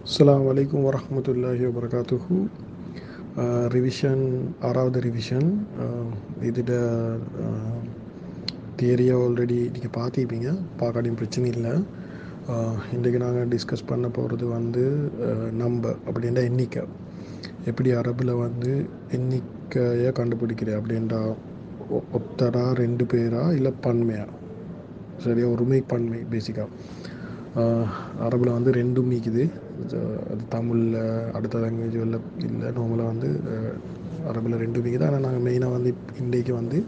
அஸ்ஸலாமு அலைக்கும் வரஹ்மத்துல்லாஹி வபரகாத்துஹு. ரிவிஷன் ஆறாவது ரிவிஷன். இதோட தியரியை ஆல்ரெடி நீங்கள் பார்த்துருப்பீங்க, பார்க்காட்டியும் பிரச்சனை இல்லை. இன்றைக்கு நாங்கள் டிஸ்கஸ் பண்ண போகிறது வந்து நம்பர் அப்படின்ற எண்ணிக்கை. எப்படி அரபில் வந்து எண்ணிக்கையை கண்டுபிடிக்கிறேன் அப்படின்றா, ஒத்தரா ரெண்டு பேரா இல்லை பன்மையா, சரியா, ஒருமை பன்மை பேசிக்காக. அரபில் வந்து ரெண்டும் நீக்குது. அது தமிழில் அடுத்த லாங்குவேஜ் இல்லை நார்மலாக வந்து அரபில் ரெண்டும் நீக்குது. ஆனால் நாங்கள் மெயினாக வந்து இன்றைக்கு வந்து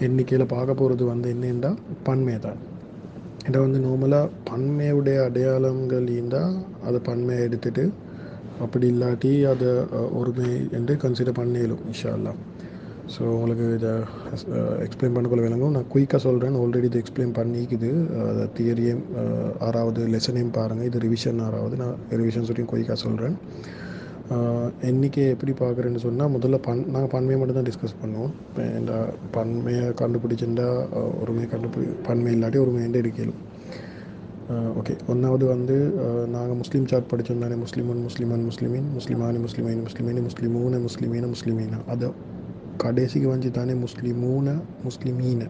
எண்ணிக்கையில் பார்க்க போகிறது வந்து என்னென்னா பன்மை தான். இதை வந்து நார்மலாக பன்மையுடைய அடையாளங்கள் இருந்தால் அதை பன்மையை எடுத்துகிட்டு, அப்படி இல்லாட்டி அதை ஒருமை என்று கன்சிடர் பண்ணிடலும் இன்ஷா அல்லாஹ். ஸோ உங்களுக்கு இதை எக்ஸ்பிளைன் பண்ணக்குள்ள விளங்கும். நான் குயிக்காக சொல்கிறேன், ஆல்ரெடி இது எக்ஸ்பிளைன் பண்ணிக்குது. அதை தியரியும் ஆறாவது லெசனையும் பாருங்கள். இது ரிவிஷன் ஆறாவது. நான் ரிவிஷன் சொல்லியும் குயிக்காக சொல்கிறேன். எண்ணிக்கையை எப்படி பார்க்குறேன்னு சொன்னால், முதல்ல நாங்கள் பன்மையை மட்டும் தான் டிஸ்கஸ் பண்ணுவோம். இப்போ இந்த பன்மையை கண்டுபிடிச்சிருந்தா ஒருமை பன்மை இல்லாட்டி ஒருமை என்று எடுக்கலும். ஓகே, ஒன்றாவது வந்து நாங்கள் முஸ்லீம் சார்ட் படித்தோம் தானே. முஸ்லிமன் முஸ்லிமன் முஸ்லிமின் முஸ்லிமானி முஸ்லிமைன் முஸ்லிமின் முஸ்லிமூன முஸ்லிமீன முஸ்லிமீனா. அதை கடைசிக்கு வந்து தானே முஸ்லிமூன முஸ்லிமீன.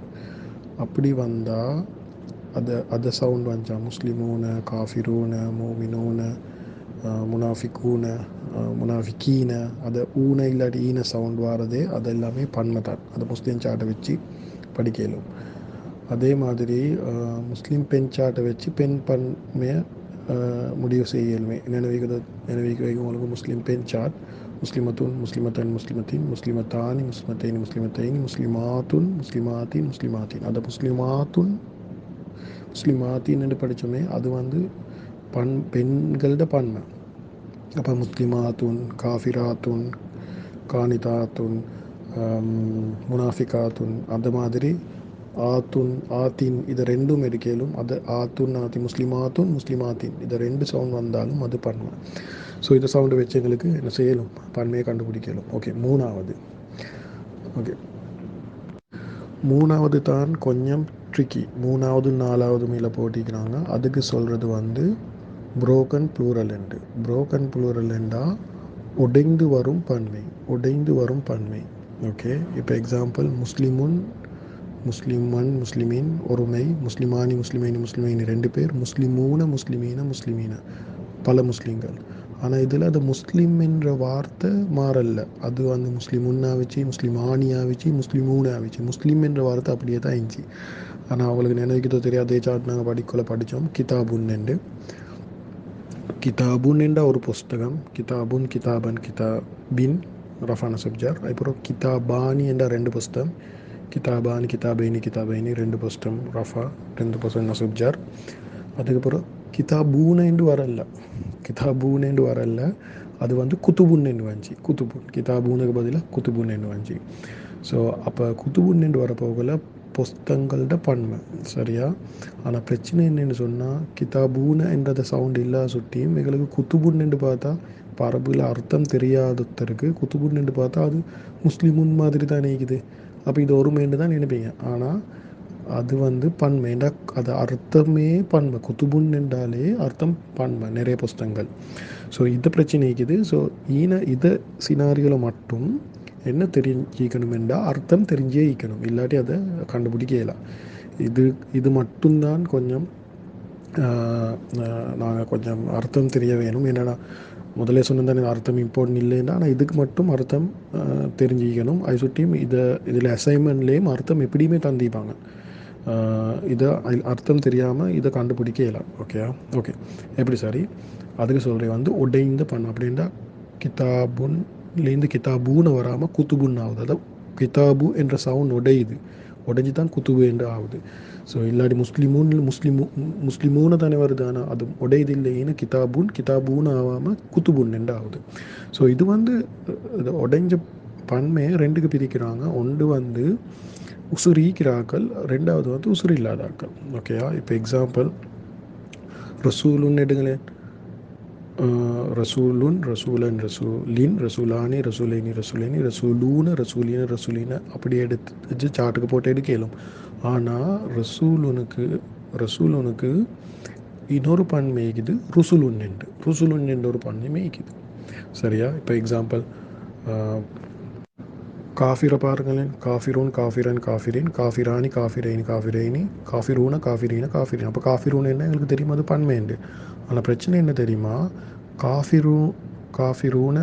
அப்படி வந்தால் அதை சவுண்ட் வந்துச்சா முஸ்லிமூன காஃபிரூன மோமினூன முனாஃபிகூன முனாஃபிகீன. அதை ஊன இல்லாட்டி ஈன சவுண்ட் வாரதே அது எல்லாமே பன்மை தான். அதை முஸ்லீம் சார்ட்டை வச்சு படிக்கலும். அதே மாதிரி முஸ்லீம் பெண் சார்ட்டை வச்சு பெண் பன்மையை முடிவு செய்யலுமே. நினைவிக்கு உங்களுக்கு முஸ்லீம் பெண் சார்ட் முஸ்லிமத்துன் முஸ்லிமத்தன் முஸ்லிமத்தின் முஸ்லிமத்தானி முஸ்லிமத்தைனி முஸ்லிமத்தைனி முஸ்லிமாத்துன் முஸ்லிமாத்தின் முஸ்லிமாத்தின். அதை முஸ்லிமாத்துன் முஸ்லிமாத்தின் என்று படித்தோமே, அது வந்து பெண்களோட பன்மை. அப்போ முஸ்லிமாத்துன் காஃபிராத்துன் கானிதாத்துன் முனாஃபிகாத்துன் அந்த மாதிரி ஆத்துன் ஆத்தின் இதை ரெண்டும் எடுக்கலும். அது ஆத்துன் ஆத்தி முஸ்லிமாத்துன் முஸ்லிமாத்தின் இதை ரெண்டு சவுண்ட் வந்தாலும் அது பன்மை. ஸோ இந்த சவுண்டு வச்சு எங்களுக்கு என்ன செய்யலும், பன்மையை கண்டுபிடிக்கலும். ஓகே, மூணாவது தான் கொஞ்சம் ட்ரிக்கி. மூணாவது நாலாவது மேலே போட்டிக்கிறாங்க. அதுக்கு சொல்கிறது வந்து புரோக்கன் ப்ளூரல் என்று. புரோக்கன் ப்ளூரல் என்றால் உடைந்து வரும் பன்மை. ஓகே, இப்போ எக்ஸாம்பிள் முஸ்லிமுன் முஸ்லிமன் முஸ்லிமின் ஒருமை, முஸ்லிமானி முஸ்லிமைனி முஸ்லிமைனி ரெண்டு பேர், முஸ்லிமூன முஸ்லிமீன முஸ்லிமீன பல முஸ்லீம்கள். ஆனால் இதில் அது முஸ்லீம் என்ற வார்த்தை மாறல. அது வந்து முஸ்லிமுன்னு ஆகிச்சு, முஸ்லிமானி ஆகிச்சு, முஸ்லிமூன்னு ஆகிச்சு. முஸ்லீம் என்ற வார்த்தை அப்படியே தான் இருந்துச்சு. ஆனால் அவங்களுக்கு நினைக்கிறதோ தெரியாதே சாட் நாங்கள் படித்தோம் கிதாபுன் என்று. கிதாபுன் என்ற ஒரு புஸ்தகம், கிதாபுன் கிதாபன் கிதாபின் ரஃபான சப்ஜார். அப்புறம் கிதாபானி என்ற ரெண்டு புஸ்தகம், கிதாபானி கிதாபைனி ரெண்டு புஸ்தகம் ரஃபா 2% நசுப்ஜார். அதுக்கப்புறம் கிதாபூனேண்டு வரல, அது வந்து குத்துபுன்னு வந்துச்சு. கிதாபூனுக்கு பதிலாக குத்துபுன்னு வந்துச்சு. ஸோ அப்போ குத்துபுன்னு வரப்போகல புஸ்தங்களோட பன்மை, சரியா. ஆனால் பிரச்சனை என்னென்னு சொன்னால், கிதாபூன என்றதை சவுண்ட் இல்லாத சுட்டியும் எங்களுக்கு குத்துபுன்னு பார்த்தா பரபில் அர்த்தம் தெரியாதத்தருக்கு குத்துபுன்னு பார்த்தா அது முஸ்லிமுன் மாதிரி தான் நினைக்குது. அப்போ இது ஒருமைன்னு தான் நினைப்பீங்க. ஆனால் அது வந்து பன்மைண்டா, அது அர்த்தமே பன்மை. குத்துபுன் என்றாலே அர்த்தம் பன்மை நிறைய புஸ்தகங்கள். ஸோ இது பிரச்சனை இருக்குது. ஸோ இதை சினாரியில் மட்டும் என்ன தெரிஞ்சிக்கணும் என்றால் அர்த்தம் தெரிஞ்சே ஈக்கணும், இல்லாட்டி அதை கண்டுபிடிக்கலாம். இது மட்டும்தான் கொஞ்சம் நாங்கள் கொஞ்சம் அர்த்தம் தெரிய வேணும். என்னென்னா முதலே சொன்னதானே அர்த்தம் இம்பார்ட்டன்ட் இல்லைன்னா, ஆனால் இதுக்கு மட்டும் அர்த்தம் தெரிஞ்சிக்கணும். அது சுட்டியும் இதில் அசைன்மெண்ட்லேயும் அர்த்தம் எப்படியுமே தந்திப்பாங்க. இதை அர்த்தம் தெரியாமல் இதை கண்டுபிடிக்கலாம். ஓகே எப்படி சரி. அதுக்கு சொல்கிறேன் வந்து உடைந்த பன்மை அப்படின்னா கிதாபுன்லேருந்து கிதாபூன்னு வராமல் குத்துபுன்னு ஆகுது. அதாவது கிதாபு என்ற சவுண்ட் உடைஞ்சு தான் குத்துபு என்று ஆகுது. ஸோ இல்லாட்டி முஸ்லிமூன்னு தானே வருது. ஆனால் அது உடையது இல்லைன்னு கிதாபூன்னு ஆகாமல் குத்துபுன் என்று ஆகுது. ஸோ இது வந்து உடைஞ்ச பன்மையை ரெண்டுக்கு பிரிக்கிறாங்க. ஒன்று வந்து உசுரீக்கிறாக்கள், ரெண்டாவது வந்து உசுறு இல்லாதாக்கள். ஓகேயா. இப்போ எக்ஸாம்பிள் ரசூலுன்னு எடுங்களேன். ரசூலுன் ரசூலன் ரசூலின் ரசூலானி ரசூலைனி ரசூலைனி ரசூலூன ரசூலீன அப்படி எடுத்து சாட்டுக்கு போட்டு எடுக்கலும். ஆனால் ரசூலுனுக்கு இன்னொரு பன்மை இருக்குது ருசுலுன் என்று. ருசுலுன் என்ற ஒரு பன்மை இருக்குது. சரியா? இப்போ எக்ஸாம்பிள் காஃபிரை பாருங்களேன். காஃபிரூன், காஃபிரன், காஃபிரின், காஃபிரானி, காஃபிரைனி, காஃபிரைனி, காஃபிரூன, காஃபிரீன, காஃபிரின். அப்போ காஃபிரூன் என்ன எங்களுக்கு தெரியுமா, அது பன்மை உண்டு. ஆனால் பிரச்சனை என்ன தெரியுமா, காஃபிரூன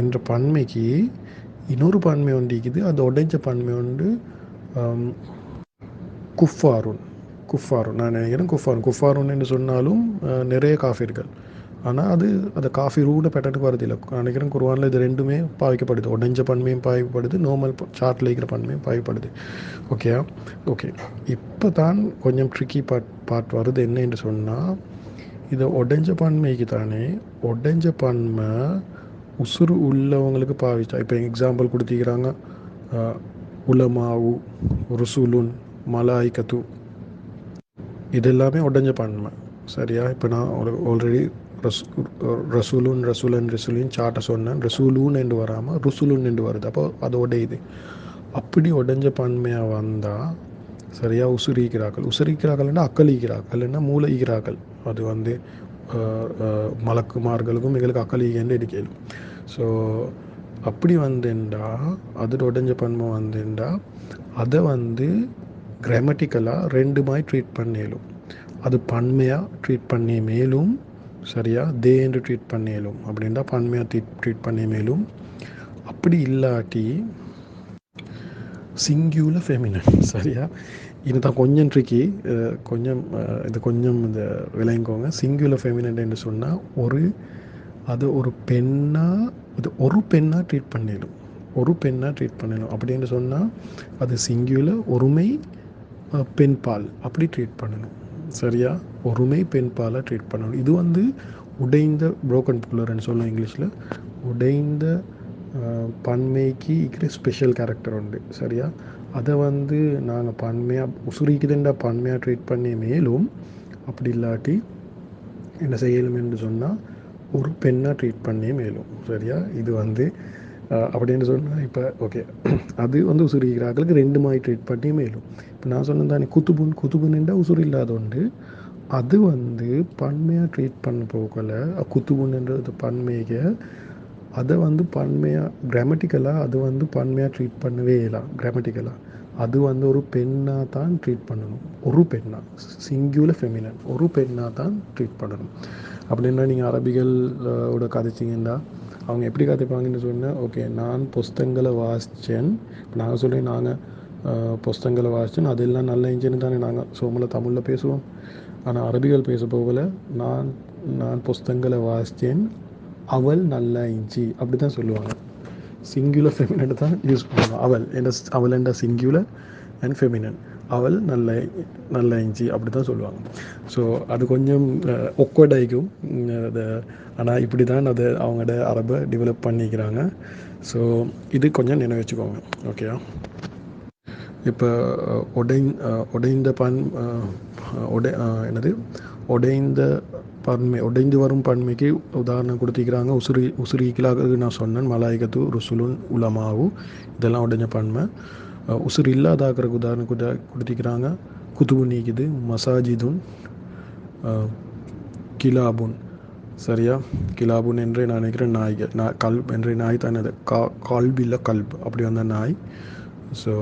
என்ற பன்மைக்கு இன்னொரு பன்மை ஒன்று இருக்குது. அது உடைஞ்ச பன்மை உண்டு குஃபாருன். நான் நினைக்கிறேன் குஃபாருன் என்று சொன்னாலும் நிறைய காஃபிர்கள். ஆனால் அது காஃபிரூன பேட்டர்னுக்கு வரதில்லை. நினைக்கிறேன் குர்ஆனில் இது ரெண்டுமே பாவிக்கப்படுது. உடைஞ்ச பன்மையும் பாவிக்கப்படுது, நார்மல் சார்ட்டில் இருக்கிற பன்மையும் பாவிக்கப்படுது. ஓகே. இப்போ தான் கொஞ்சம் ட்ரிக்கி பார்ட் வருது. என்ன என்று சொன்னால், இதை உடைஞ்ச பன்மைக்கு தானே உடைஞ்ச பன்மை உசுறு உள்ளவங்களுக்கு பாவிச்சா. இப்போ எக்ஸாம்பிள் கொடுத்திக்கிறாங்க, உலமாவு, ருசுலுன், மலாய்கத்து, இது எல்லாமே உடைஞ்ச பன்மை. சரியா? இப்போ நான் ஆல்ரெடி ரசூலுன் சாட்டை சொன்னேன். ரசூலூன் என்று வராமல் ருசுலுன் என்று வருது. அப்போ அது உடையுது. அப்படி உடைஞ்ச பன்மையாக வந்தால் சரியா, உசுரிக்கிறார்கள்னா அக்களிக்கிறார்கள்னா மூளைக்கிறார்கள். அது வந்து மலக்குமார்களுக்கும் எங்களுக்கு அக்களிகன்னு எடுக்கலும். ஸோ அப்படி வந்துண்டா, அது உடைஞ்ச பன்மை வந்துண்டா, அதை வந்து கிராமட்டிக்கலாக ரெண்டு மாதிரி ட்ரீட் பண்ணிடும். அது பன்மையாக ட்ரீட் பண்ணி மேலும், சரியா, தே என்று ட்ரீட் பண்ணிடும். அப்படின்டா பன்மையாக ட்ரீட் பண்ணி மேலும். அப்படி இல்லாட்டி சிங்குலர் ஃபெமினன். சரியா? இதுதான் கொஞ்சம் ட்ரிக்கி, கொஞ்சம் இந்த விளங்கிக்கோங்க. சிங்குலர் ஃபெமினன் என்று சொன்னால் அது ஒரு பெண்ணாக ட்ரீட் பண்ணிடும். அப்படின்னு சொன்னால் அது சிங்குலர், ஒருமை பெண் பால் அப்படி ட்ரீட் பண்ணணும். சரியா? ஒருமை பெண் பாலாக ட்ரீட் பண்ணணும். இது வந்து உடைந்த புரோக்கன் புலர்ன்னு சொல்லுவோம் இங்கிலீஷில். உடைந்த பன்மைக்கு இருக்கிற ஸ்பெஷல் கேரக்டர் உண்டு. சரியா? அதை வந்து நாங்கள் பன்மையாக உசுரிக்குதுண்டா பன்மையாக ட்ரீட் பண்ணி மேலும், அப்படி இல்லாட்டி என்ன செய்யலும் என்று சொன்னால் ஒரு பெண்ணாக ட்ரீட் பண்ணி மேலும். சரியா? இது வந்து அப்படின்னு சொன்னால் இப்போ ஓகே, அது வந்து உசுரிக்கிறார்களுக்கு ரெண்டு மாதிரி ட்ரீட் பண்ணி மேலும். இப்போ நான் சொன்னேன் தானே, குத்துபுன்னுண்டா உசுறு இல்லாத உண்டு. அது வந்து பன்மையாக ட்ரீட் பண்ண போகல. குத்துபுன்ன்றது பன்மையை, அதை வந்து பன்மையாக கிராமட்டிக்கலாக அது வந்து பன்மையாக ட்ரீட் பண்ணவே இல்லை. கிராமட்டிக்கலாக அது வந்து ஒரு பெண்ணாக தான் ட்ரீட் பண்ணணும். ஒரு பெண்ணாக, சிங்குலர் ஃபெமினன், ஒரு பெண்ணாக தான் ட்ரீட் பண்ணணும். அப்படின்னா நீங்கள் அரபிகளோட கதைச்சிங்கன்னா அவங்க எப்படி கதைப்பாங்கன்னு சொன்னால், ஓகே, நான் புஸ்தகங்களை வாசித்தேன். இப்போ நாங்கள் சொல்கிறேன், நாங்கள் புஸ்தகங்களை வாசித்தேன், அதெல்லாம் நல்ல இன்ஜின்னு தானே நாங்கள் சோமலை தமிழில் பேசுவோம். ஆனால் அரபிகள் பேச போகல, நான் புஸ்தகங்களை வாசித்தேன், அவள் நல்லா இஞ்சி அப்படி தான் சொல்லுவாங்க. சிங்குலர் ஃபெமினன் தான் யூஸ் பண்ணுவாங்க. அவள் என்ற சிங்குலர் அண்ட் ஃபெமினன். அவள் நல்ல இஞ்சி அப்படி தான் சொல்லுவாங்க. ஸோ அது கொஞ்சம் ஒக்வர்டாகிக்கும் அது. ஆனால் இப்படி தான் அதை அவங்களோட அரபை டெவலப் பண்ணிக்கிறாங்க. ஸோ இது கொஞ்சம் நினைவு வச்சுக்கோங்க. ஓகேயா? இப்போ உடைந்து வரும் பன்மைக்கு உதாரணம் கொடுத்திக்கிறாங்க. உசுரிக்கலாக நான் சொன்னேன், மலாய்கத்து, ருசுலுன், உலமாவு, இதெல்லாம் உடைஞ்ச பன்மை. உசுறு இல்லாதாக்கிறதுக்கு உதாரணம் கொடுத்திக்கிறாங்க. குத்துபு நீக்குது, மசாஜிதுன், கிலாபுன். சரியா? கிலாபுன் என்றே நான் நினைக்கிறேன் நாய்கள். கல்ப் என்ற நாய் தானே, அது கால்பில்ல கல்ப் அப்படி வந்த நாய். ஸோ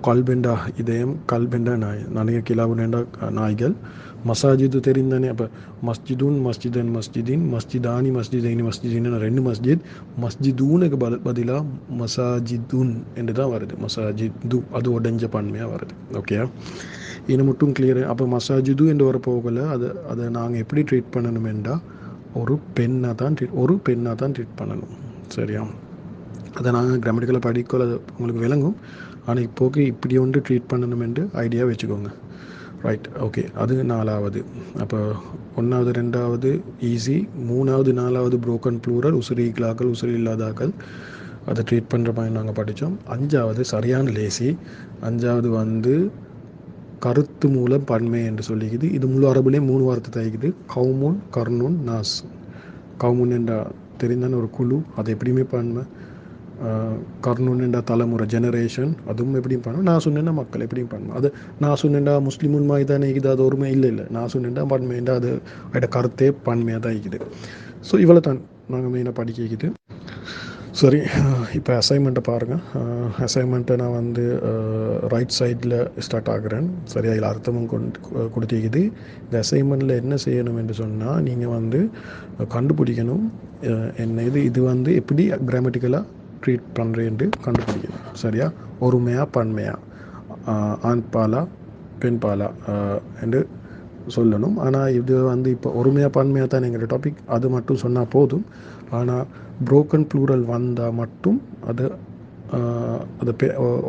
கல்பெண்டா இதயம், கல்பெண்டா நாய். நிறைய கிலாபுனேண்டா நாய்கள். மசாஜிது தெரிந்தானே. அப்போ மஸ்ஜிதுன், மஸ்ஜிதன், மஸ்ஜிதின், மஸ்ஜிதானி, மஸ்ஜிதைனி, மஸ்ஜிதின்னு ரெண்டு மஸ்ஜித். மஸ்ஜிதூனுக்கு பதிலாக மசாஜிதுன் என்று தான் வருது. மசாஜிது அது உடைஞ்ச பன்மையாக வருது. ஓகே, இது மட்டும் கிளியர். அப்போ மசாஜிது என்று வர போகல. அதை நாங்கள் எப்படி ட்ரீட் பண்ணணும் என்றால் ஒரு பெண்ணாக தான் ட்ரீட் பண்ணணும். சரியா? அதை நாங்கள் கிராமட்டிக்கலாக படிக்கல, அது உங்களுக்கு விளங்கும். ஆனால் இப்போக்கு இப்படி ஒன்று ட்ரீட் பண்ணணும் என்று ஐடியா வச்சுக்கோங்க. ரைட்? ஓகே, அது 4வது. அப்போ 1வது 2வது ஈஸி, 3வது 4வது புரோக்கன் ப்ளூரல், உசுரிக்கலாக்கள், உசுரி இல்லாதாக்கள், அதை ட்ரீட் பண்ணுற மாதிரி நாங்கள் படித்தோம். 5வது சரியான லேசி. 5வது வந்து கருத்து மூலம் பன்மை என்று சொல்லிக்குது. இது முழு அரபுலேயே 3 வார்த்தை தைக்குது. கவுமுன், கர்னுன், நாஸ். கவுமுன் என்ற தெரிந்தான ஒரு குழு, அது எப்படியுமே பன்மை. கர்ணுன்னுன்ற தலைமுறை ஜெனரேஷன் அதுவும் எப்படியும் பண்ணும். நான் சொன்னேன்னா மக்கள் எப்படியும் பண்ணும். அது நான் சொன்னேன்டா முஸ்லீமுன் மாதிரி தானே இருக்குது, அது ஒருமை இல்லை. நான் சொன்னேன்டா பன்மைண்டா அது அதோட கருத்தே பன்மையாக தான் இருக்குது. ஸோ இவ்வளோ தான் நாங்கள் மெயினாக படிக்கிது. சரி, இப்போ அசைன்மெண்ட்டை பாருங்கள். அசைன்மெண்ட்டை நான் வந்து ரைட் சைடில் ஸ்டார்ட் ஆகுறேன். சரியா, இதில் அர்த்தமும் கொடுத்திக்குது. இந்த அசைன்மெண்ட்டில் என்ன செய்யணும் என்று சொன்னால், நீங்கள் வந்து கண்டுபிடிக்கணும் என்ன இது வந்து எப்படி கிராமட்டிக்கலாக ட்ரீட் பண்ணுறேன்ட்டு கண்டுபிடிக்கணும். சரியா, ஒருமையா பன்மையா, ஆண் பாலா பெண் பாலா என்று சொல்லணும். ஆனால் இது வந்து இப்போ ஒருமையாக பன்மையாக தான் எங்களோட டாபிக், அது மட்டும் சொன்னால் போதும். ஆனால் புரோக்கன் ப்ளூரல் வந்தால் மட்டும் அது அது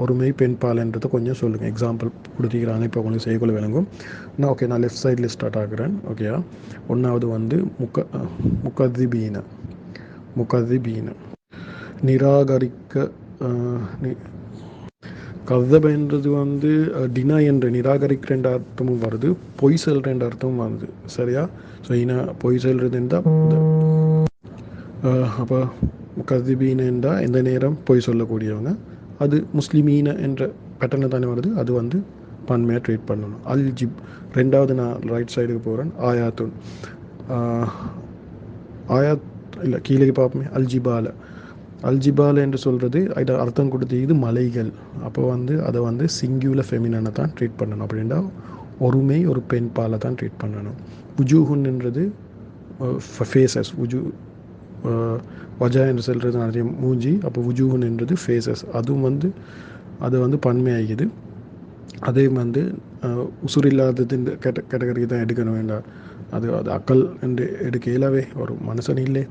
ஒருமை பெண் பால்ன்றதை கொஞ்சம் சொல்லுங்கள். எக்ஸாம்பிள் கொடுத்துக்கிறாங்க, இப்போ உங்களுக்கு செய்யக்குள்ள விளங்கும். நான் லெஃப்ட் சைடில் ஸ்டார்ட் ஆகுறேன். ஓகேயா, ஒன்றாவது வந்து முகதிபீன நிராகரிக்க. கதபன்றது வந்து டினா என்ற நிராகரிக்கிற அர்த்தமும் வருது, பொய் சொல்கிற அர்த்தமும் வருது. சரியா, ஸோ பொய் சொல்கிறதுன்றா அப்போ முகதிபீன என்றால் எந்த நேரம் பொய் சொல்லக்கூடியவங்க, அது முஸ்லிமீன என்ற பேட்டர்னில் தானே வருது, அது வந்து பன்மையாக ட்ரீட் பண்ணணும். ரெண்டாவது நான் ரைட் சைடுக்கு போகிறேன். ஆயாத் இல்லை, கீழே பார்ப்போமே. அல்ஜிபால என்று சொல்கிறது அது அர்த்தம் கொடுத்து மலைகள். அப்போ வந்து அதை வந்து சிங்குலர் ஃபெமினனை தான் ட்ரீட் பண்ணணும். அப்படின்னா ஒருமை ஒரு பெண் பாலை தான் ட்ரீட் பண்ணணும். உஜூஹுன்ன்றது ஃபேஸஸ், வஜா என்று சொல்கிறது நிறைய மூஞ்சி. அப்போ உஜூஹுன் என்றது ஃபேஸஸ், அதுவும் வந்து அது வந்து பன்மையாகிது. அதே வந்து உசுரில்லாதது இந்த கேட்டகரி தான் எடுக்கணும் வேண்டாம். அது அக்கல் என்று எடுக்க இயலவே ஒரு மனுஷன் இல்லை.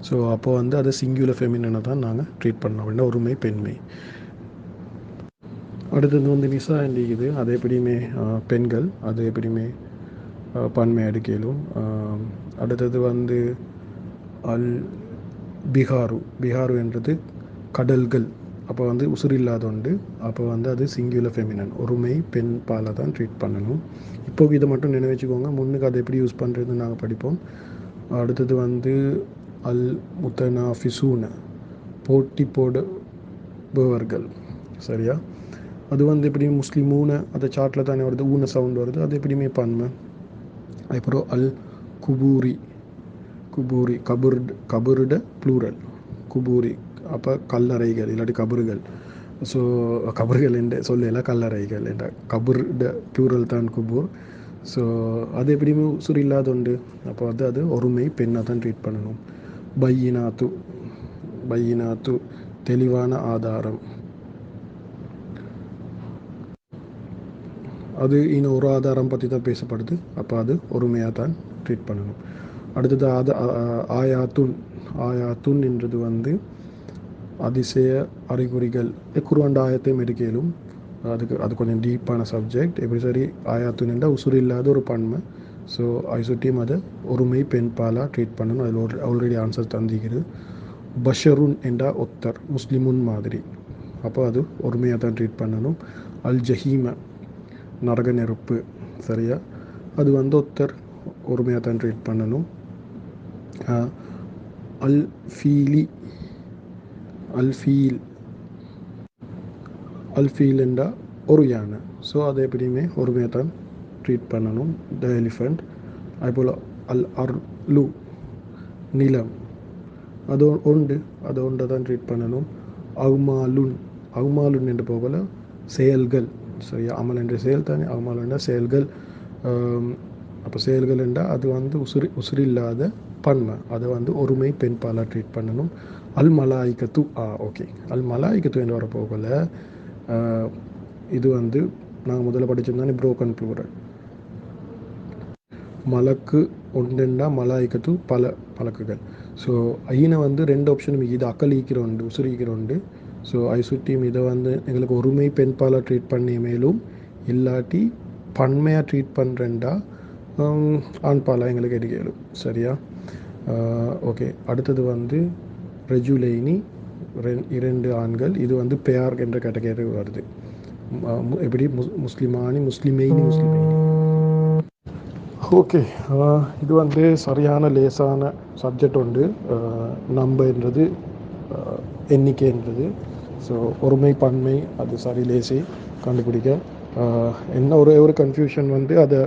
ஸோ அப்போ வந்து அதை சிங்குலர் ஃபெமினனை தான் நாங்கள் ட்ரீட் பண்ணோம். அப்படின்னா ஒருமை பெண்மை. அடுத்தது வந்து நிசா என்றிக்குது, அது எப்படியுமே பெண்கள், அது எப்படியுமே பன்மை எடுக்கலும். அடுத்தது வந்து பிஹாரு என்றது கடல்கள். அப்போ வந்து உசுரில்லாத உண்டு. அப்போ வந்து அது சிங்குலர் ஃபெமினன், ஒருமை பெண் பாலை தான் ட்ரீட் பண்ணணும். இப்போ இதை மட்டும் நினைவச்சுக்கோங்க, முன்னுக்கு அதை எப்படி யூஸ் பண்ணுறதுன்னு நாங்கள் படிப்போம். அடுத்தது வந்து முத்தனாஃபிசூன, போட்டி போடுபவர்கள். சரியா, அது வந்து எப்படியும் முஸ்லிமூன, அந்த சார்ட்டில் தானே வருது, ஊன சவுண்ட் வருது, அது எப்படியுமே பன்மை. அப்புறம் குபூரி கபுருட ப்ளூரல் குபூரி, அப்போ கல்லறைகள் இல்லாட்டி கபறுகள். ஸோ கபறுகள் என்ற சொல்லலாம், கல்லறைகள் என்ற கபுருட ப்ளூரல் தான் குபூர். ஸோ அது எப்படியுமே உசுர் இல்லாத உண்டு. அப்போ வந்து அது ஒருமை பெண்ணாக தான் ட்ரீட் பண்ணணும். பையினாத்து தெளிவான ஆதாரம், அது இன்னும் ஒரு ஆதாரம் பற்றி தான் பேசப்படுது. அப்போ அது ஒருமையாக தான் ட்ரீட் பண்ணணும். அடுத்தது ஆயாத்துன் என்றது வந்து அதிசய அறிகுறிகள். குர்ஆன் ஆயத்தையும் எடுக்கலும், அது கொஞ்சம் டீப்பான சப்ஜெக்ட். எப்படி சரி, ஆயாத்துன் என்றால் உசுறு இல்லாத ஒரு பன்மை. ஸோ ஐசுட்டியும் அதை ஒருமை பெண் பாலாக ட்ரீட் பண்ணணும். அதில் ஆல்ரெடி ஆன்சர் தந்திக்கிறது. பஷருன் என்றால் ஒத்தர், முஸ்லிமுன் மாதிரி. அப்போ அது ஒருமையாக தான் ட்ரீட் பண்ணணும். ஜஹீம நரக நெருப்பு. சரியா, அது வந்து ஒத்தர், ஒருமையாக தான் ட்ரீட் பண்ணணும். அல்ஃபீல் என்றால் ஒரு யானை. ஸோ அதை எப்படியுமே ஒருமையாக தான் ட்ரீட் பண்ணணும். த எலிஃபண்ட். அதுபோல் அர்லு நிலம், அது ஒன்றை தான் ட்ரீட் பண்ணணும். அவுமாலுன் என்று போகல செயல்கள். சரியா, அமல் என்ற செயல் தானே, அவுமால் என்ற செயல்கள். அப்போ செயல்கள் என்றால் அது வந்து உசுரில்லாத பன்மை, அதை வந்து ஒருமை பெண் பாலாக ட்ரீட் பண்ணணும். மலாய்க்கத்து. ஓகே, மலாய்க்கத்து என்று வரப்போகல, இது வந்து நாங்கள் முதல்ல படிச்சிருந்தோம் புரோக்கன் ப்ளூரல். மலக்கு ஒன்றுண்டா மலாய்க்கத்து பல மலக்குகள். ஸோ ஐனை வந்து ரெண்டு ஆப்ஷனும் இது அக்கல் ஈக்கிற உண்டு, உசுறு ஈக்கிற உண்டு. ஸோ ஐசுட்டியும் இதை வந்து எங்களுக்கு ஒருமை பெண் பாலாக ட்ரீட் பண்ணி மேலும் இல்லாட்டி பன்மையாக ட்ரீட் பண்ணுறேன்டா ஆண் பாலாக எங்களுக்கு எடுக்கலும். சரியா, ஓகே. அடுத்தது வந்து ரெஜுலைனி, இரண்டு ஆண்கள். இது வந்து பெயார் என்ற கேட்டகரி வருது. எப்படி முஸ்லிமைனி. ஓகே, இது வந்து சரியான லேசான சப்ஜெக்ட் உண்டு. நம்பன்றது எண்ணிக்கைன்றது. ஸோ ஒருமை பன்மை அது சரி லேசி கண்டுபிடிக்க. என்ன ஒரே ஒரு கன்ஃபியூஷன் வந்து அதை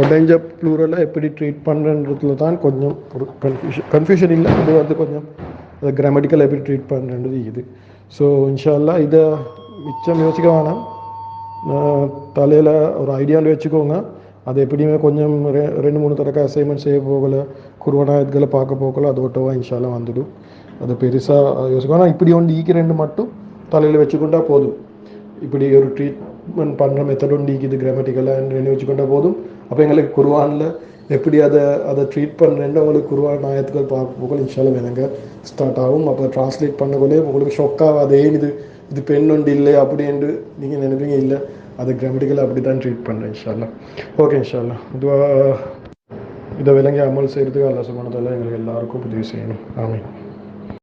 உடைஞ்ச ப்ளூரலை எப்படி ட்ரீட் பண்ணுறதுல தான் கொஞ்சம் ஒரு கன்ஃபியூஷன் இல்லை, அது வந்து கொஞ்சம் அதை கிராமட்டிக்கல் எப்படி ட்ரீட் பண்ணுறது இது. ஸோ இன்ஷால்லா இதை மிச்சம் யோசிக்க வேணாம், தலையில் ஒரு ஐடியாவில் வச்சுக்கோங்க. அது எப்படியுமே கொஞ்சம் 2-3 தடவை அசைன்மெண்ட் செய்ய போகலை, குருவனாயத்துக்களை பார்க்க போகல, அது ஒட்டவா இன்ஷால்லா வந்துடும். அது பெருசாக யோசிக்கணும். இப்படி ஒன்று ஈக்கு மட்டும் தலையில் வச்சுக்கொண்டா போதும். இப்படி ஒரு ட்ரீட்மெண்ட் பண்ணுற மெத்தட் ஒன்று ஈக்குது கிராமட்டிக்கலாக வச்சுக்கொண்டா போதும். அப்போ எங்களுக்கு குருவானில் எப்படி அதை ட்ரீட் பண்ணுறேன்னு உங்களுக்கு குருவான் ஆயத்துக்கள் பார்க்க போகல இன்ஷால்லா விளங்க ஸ்டார்ட் ஆகும். அப்போ ட்ரான்ஸ்லேட் பண்ணக்குள்ளே உங்களுக்கு ஷொக்காகாது, ஏன் இது பெண் ஒன்று இல்லை அப்படின்ட்டு நீங்கள் நினைப்பீங்க. இல்லை, அது கிராமட்டிக்கலாக அப்படி தான் ட்ரீட் பண்ணுறேன் இன்ஷால்லா. ஓகே இன்ஷால்லா. இதை விளங்கி அமல் செய்கிறதுக்கு அல்லாஹ் சுப்ஹானஹு வ தஆலா எங்களுக்கு எல்லாருக்கும் உதவி செய்யணும். ஆமீன்.